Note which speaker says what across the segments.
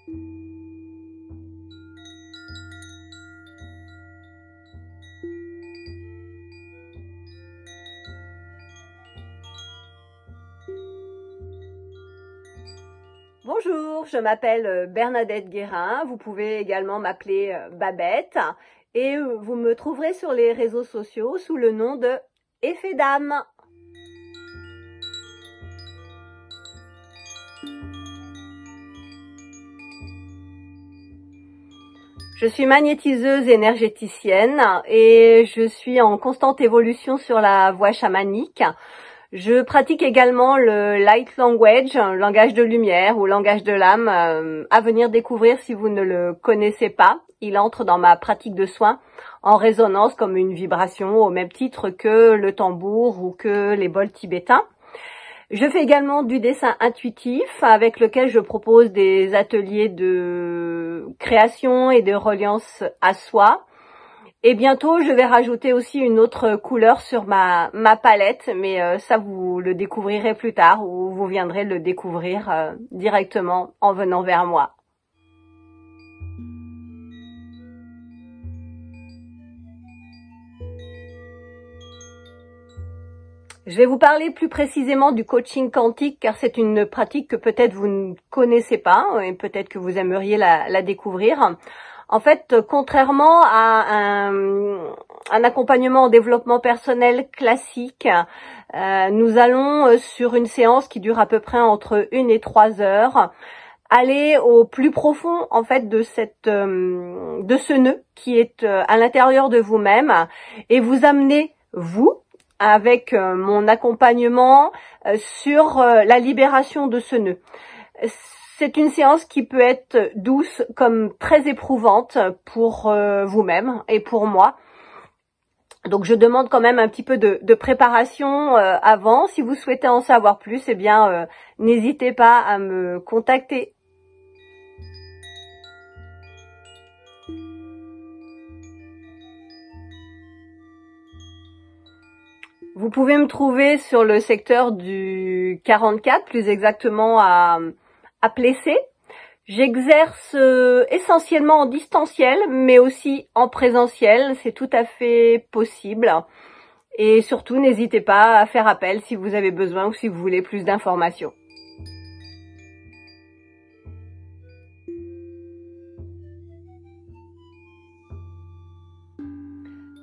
Speaker 1: Bonjour, je m'appelle Bernadette Guérin, vous pouvez également m'appeler Babette et vous me trouverez sur les réseaux sociaux sous le nom de Effet d'âme. Je suis magnétiseuse énergéticienne et je suis en constante évolution sur la voie chamanique. Je pratique également le light language, langage de lumière ou langage de l'âme, à venir découvrir si vous ne le connaissez pas. Il entre dans ma pratique de soins en résonance comme une vibration au même titre que le tambour ou que les bols tibétains. Je fais également du dessin intuitif avec lequel je propose des ateliers de création et de reliance à soi. Et bientôt, je vais rajouter aussi une autre couleur sur ma palette, mais ça, vous le découvrirez plus tard ou vous viendrez le découvrir directement en venant vers moi. Je vais vous parler plus précisément du coaching quantique car c'est une pratique que peut-être vous ne connaissez pas et peut-être que vous aimeriez la découvrir. En fait, contrairement à un accompagnement en développement personnel classique, nous allons sur une séance qui dure à peu près entre 1 et 3 heures, aller au plus profond en fait de ce nœud qui est à l'intérieur de vous-même et vous amener vous avec mon accompagnement sur la libération de ce nœud. C'est une séance qui peut être douce comme très éprouvante pour vous-même et pour moi. Donc je demande quand même un petit peu de préparation avant. Si vous souhaitez en savoir plus, eh bien n'hésitez pas à me contacter. Vous pouvez me trouver sur le secteur du 44, plus exactement à Plessé. J'exerce essentiellement en distanciel, mais aussi en présentiel, c'est tout à fait possible. Et surtout, n'hésitez pas à faire appel si vous avez besoin ou si vous voulez plus d'informations.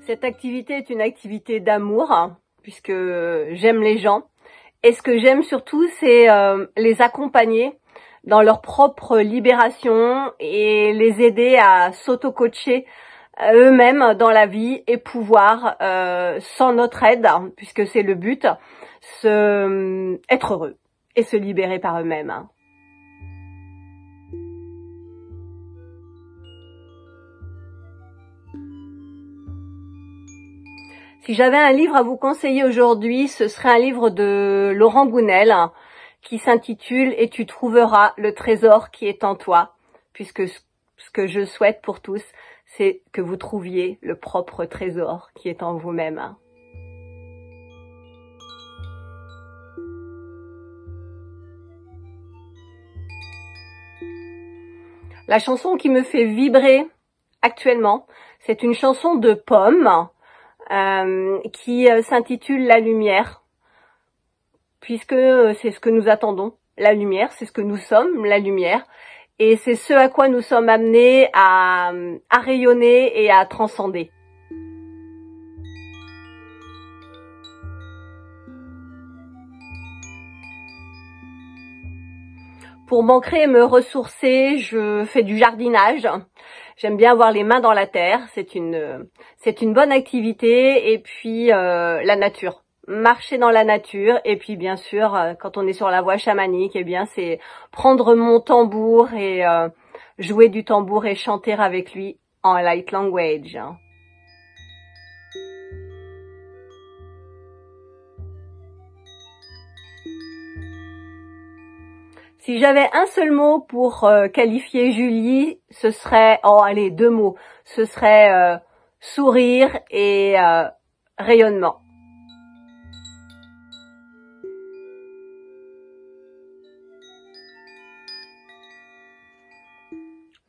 Speaker 1: Cette activité est une activité d'amour, puisque j'aime les gens. Et ce que j'aime surtout, c'est les accompagner dans leur propre libération et les aider à s'auto-coacher eux-mêmes dans la vie et pouvoir, sans notre aide, puisque c'est le but, être heureux et se libérer par eux-mêmes. Si j'avais un livre à vous conseiller aujourd'hui, ce serait un livre de Laurent Gounel qui s'intitule « Et tu trouveras le trésor qui est en toi », puisque ce que je souhaite pour tous, c'est que vous trouviez le propre trésor qui est en vous-même. La chanson qui me fait vibrer actuellement, c'est une chanson de Pomme, qui s'intitule La lumière, puisque c'est ce que nous attendons, la lumière, c'est ce que nous sommes, la lumière, et c'est ce à quoi nous sommes amenés à rayonner et à transcender. Pour m'ancrer et me ressourcer, je fais du jardinage. J'aime bien avoir les mains dans la terre, c'est une bonne activité. Et puis la nature, marcher dans la nature. Et puis bien sûr, quand on est sur la voie chamanique, eh bien c'est prendre mon tambour et jouer du tambour et chanter avec lui en light language. Si j'avais un seul mot pour qualifier Julie, ce serait, oh allez, 2 mots, ce serait sourire et rayonnement.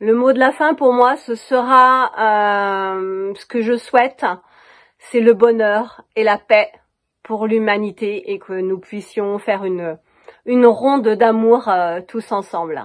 Speaker 1: Le mot de la fin pour moi, ce sera ce que je souhaite, c'est le bonheur et la paix pour l'humanité et que nous puissions faire une ronde d'amour tous ensemble.